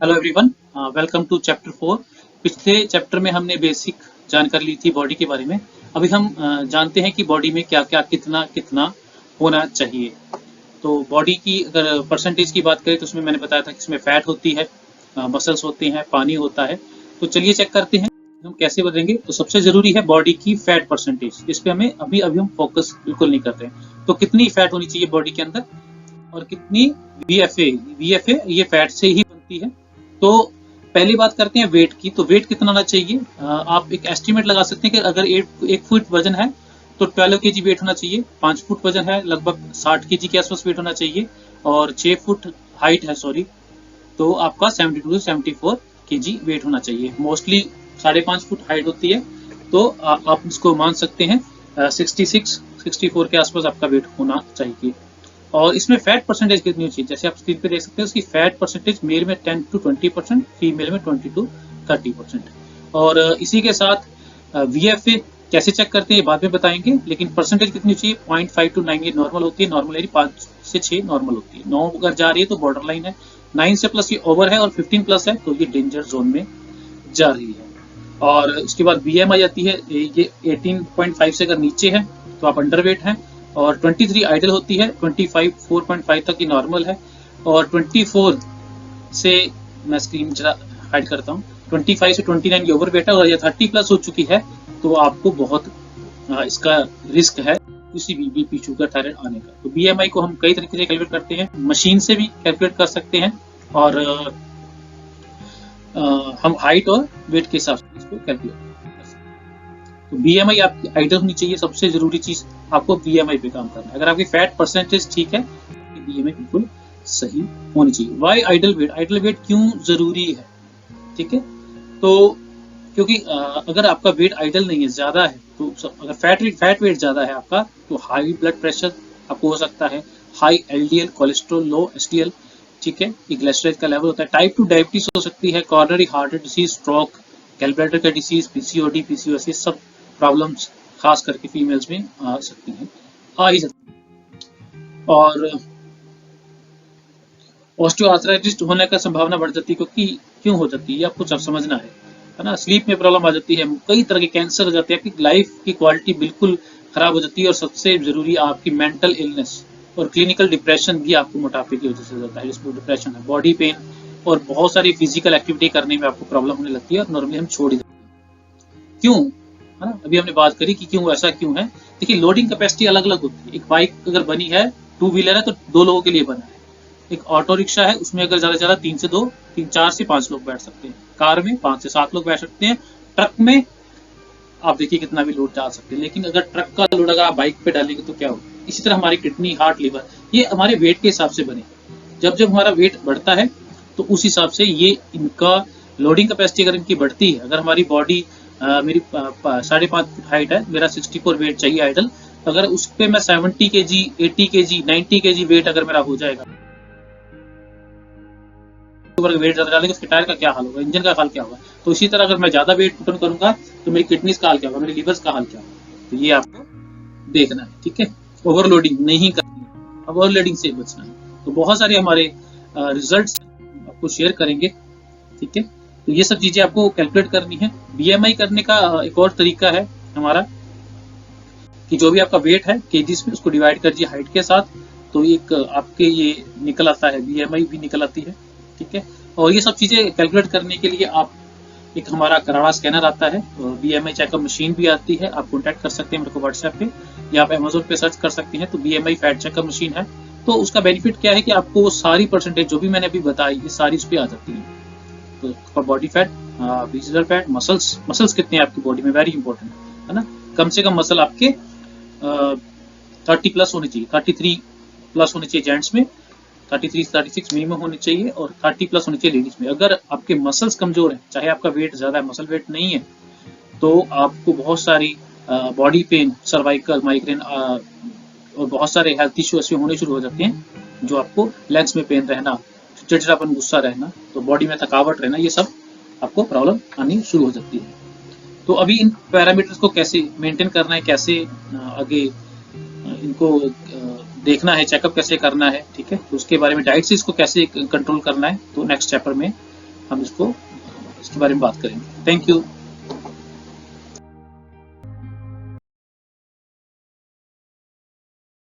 Hello everyone, welcome to chapter 4। पिछले chapter में हमने बेसिक जानकारी ली थी बॉडी के बारे में। अभी हम जानते हैं कि बॉडी में क्या क्या कितना कितना होना चाहिए। तो बॉडी की अगर परसेंटेज की बात करें तो उसमें मैंने बताया था कि इसमें फैट होती है, मसल्स होते हैं, पानी होता है। तो चलिए चेक करते हैं हम कैसे बदलेंगे। तो सबसे जरूरी है बॉडी की फैट परसेंटेज। इस पे हमें अभी अभी हम फोकस बिल्कुल नहीं करते हैं। तो कितनी फैट होनी चाहिए बॉडी के अंदर और कितनी वीएफए। वीएफए ये फैट से ही बनती है। तो पहली बात करते हैं वेट की। तो वेट कितना होना चाहिए? आप एक एस्टिमेट लगा सकते हैं कि अगर एक फुट वजन है तो 12 केजी वेट होना चाहिए। 5 फुट वजन है लगभग 60 केजी के आसपास वेट होना चाहिए। और 6 फुट हाइट है, सॉरी, तो आपका 72 से 74 केजी वेट होना चाहिए। मोस्टली 5.5 फुट हाइट होती है, तो आप इसको मान सकते हैं 66 64 के आसपास आपका वेट होना चाहिए। और इसमें फैट परसेंटेज कितनी होनी चाहिए? जैसे आप स्क्रीन पे देख सकते हैं, उसकी फैट परसेंटेज मेल में 10 to 20%, फीमेल में 20 to 30%। और इसी के साथ वीएफए कैसे चेक करते हैं ये बाद में बताएंगे, लेकिन परसेंटेज कितनी चाहिए? 0.5 to 9 ये नॉर्मल होती है। नॉर्मल यानी 5 से 6 नॉर्मल होती है। 9 अगर जा रही है तो बॉर्डर लाइन है, 9 से प्लस ये ओवर है, और 15 प्लस है तो ये डेंजर जोन में जा रही है। और उसके बाद बीएमआई आती है, ये 18.5 से अगर नीचे है तो आप अंडरवेट हैं। और 23 आइडल होती है, 25 4.5 तक की नॉर्मल है। और 24 से, मैं स्क्रीन जरा हाइड करता हूँ, 25 से 29 ये ओवरवेट है। और ये 30 प्लस हो चुकी है तो आपको बहुत इसका रिस्क है किसी भी बीपी, शुगर, थायराइड आने का। तो बीएमआई को हम कई तरीके से कैलकुलेट करते हैं। मशीन से भी कैलकुलेट कर सकते हैं, और हम हाइट और वेट के हिसाब से इसको कैलकुलेट कर सकते हैं। तो बीएमआई आपकी आइडल होनी चाहिए। सबसे जरूरी चीज आपको बीएमआई पे काम करना है। अगर आपकी फैट परसेंटेज ठीक है तो बीएमआई बिल्कुल सही होनी चाहिए। Why ideal weight? Ideal weight क्यों जरूरी है? ठीक है, तो क्योंकि अगर आपका वेट आइडल नहीं है, ज्यादा है, तो अगर फैट वेट ज्यादा है आपका तो हाई ब्लड प्रेशर आपको हो सकता है, हाई एलडीएल कोलेस्ट्रॉल, लो एसडीएल, ठीक है, ये ग्लिसराइड का लेवल होता है। टाइप 2 डायबिटीज हो सकती है, कॉर्नरी हार्ट डिसीज, स्ट्रोक, गैलब्लैडर का डिसीज, पीसीओडी, पीसीओएस, ये सब प्रॉब्लम्स खास करके फीमेल्स में आ सकती हैं, आ ही सकती हैं। और ऑस्टियोआर्थराइटिस होने का संभावना बढ़ जाती है। क्योंकि क्यों हो जाती है ये आपको समझना है ना। स्लीप में प्रॉब्लम आ जाती है, कई तरह के कैंसर हो जाते हैं, आपकी लाइफ की क्वालिटी बिल्कुल खराब हो जाती है। और सबसे जरूरी आपकी मेंटल इलनेस और क्लिनिकल डिप्रेशन भी आपको मोटापे की वजह से हो जाता है। जिसको डिप्रेशन है, बॉडी पेन और बहुत सारी फिजिकल एक्टिविटी करने में आपको प्रॉब्लम होने लगती है, और नॉर्मली हम छोड़ ही देते हैं। क्यों, है ना, अभी हमने बात करी कि क्यों ऐसा क्यों है। देखिए, लोडिंग कैपेसिटी अलग अलग होती है। एक बाइक अगर बनी है, 2 व्हीलर है, तो 2 लोगों के लिए बना है। एक ऑटो रिक्शा है, उसमें अगर ज्यादा से ज्यादा 4 से 5 लोग बैठ सकते हैं। कार में 5 से 7 लोग बैठ सकते हैं। ट्रक में आप देखिए कितना भी लोड डाल सकते हैं। लेकिन अगर ट्रक का लोड अगर आप बाइक पे डालेंगे तो क्या होगा? इसी तरह हमारी किडनी, हार्ट, लिवर, ये हमारे वेट के हिसाब से बने। जब जब हमारा वेट बढ़ता है तो उस हिसाब से ये इनका लोडिंग कैपेसिटी अगर इनकी बढ़ती है। अगर हमारी बॉडी, मेरी 5.5 फुट हाइट है, मेरा 64 वेट चाहिए आइडल, अगर उस पर मैं 70 के जी, 80 के जी, 90 के जी वेट अगर मेरा हो जाएगा, वेट ज्यादा डालेंगे, उसके टायर का क्या हाल होगा, इंजन का हाल क्या होगा। तो इसी तरह अगर मैं ज्यादा वेट पुट ऑन करूंगा तो मेरी किडनीज का हाल क्या होगा, मेरे लिवर्स का हाल क्या होगा। तो ये आपको देखना है, ठीक है। ओवरलोडिंग नहीं करनी है, अब ओवरलोडिंग से बचना है। तो बहुत सारे हमारे रिजल्ट्स आपको शेयर करेंगे, ठीक है। तो ये सब चीजें आपको कैलकुलेट करनी है। बीएमआई करने का एक और तरीका है हमारा, कि जो भी आपका वेट है केजीज में, उसको डिवाइड कर दीजिए हाइट के साथ, तो एक आपके ये निकल आता है, बीएमआई भी निकल आती है, ठीक है। और ये सब चीजें कैलकुलेट करने के लिए आप, एक हमारा कराड़ा स्कैनर आता है, बीएमआई चेकअप मशीन भी आती है, आप कॉन्टैक्ट कर सकते हैं मेरे को व्हाट्सएप पे, या आप अमेजोन पे सर्च कर सकते हैं। तो बीएमआई फैट चेकअप मशीन है। तो उसका बेनिफिट क्या है कि आपको वो सारी परसेंटेज जो भी मैंने अभी बताई, ये सारी उस पर आ जाती है। तो for body fat, visible fat, muscles, muscles कितने हैं आपकी बॉडी में, वेरी इंपॉर्टेंट है ना। कम से कम मसल आपके 30 प्लस होने चाहिए, 33 प्लस होने चाहिए जेंट्स में, 33 36 मिनिमम होने चाहिए, और 30 प्लस होने चाहिए लेडीज में। अगर आपके मसल्स कमजोर हैं, चाहे आपका वेट ज्यादा है, मसल वेट नहीं है, तो आपको बहुत सारी बॉडी पेन, सर्वाइकल, माइग्रेन और बहुत सारे हेल्थ इश्यू ऐसे होने शुरू हो जाते हैं, जो आपको लेग्स में पेन रहना, चिड़चिड़ापन, गुस्सा रहना, तो बॉडी में थकावट रहना, ये सब आपको प्रॉब्लम आनी शुरू हो जाती है। तो अभी इन पैरामीटर्स को कैसे मेंटेन करना है, कैसे आगे इनको देखना है, चेकअप कैसे करना है, ठीक है, तो उसके बारे में, डाइट से इसको कैसे कंट्रोल करना है, तो नेक्स्ट चैप्टर में हम इसके बारे में बात करेंगे। Thank you.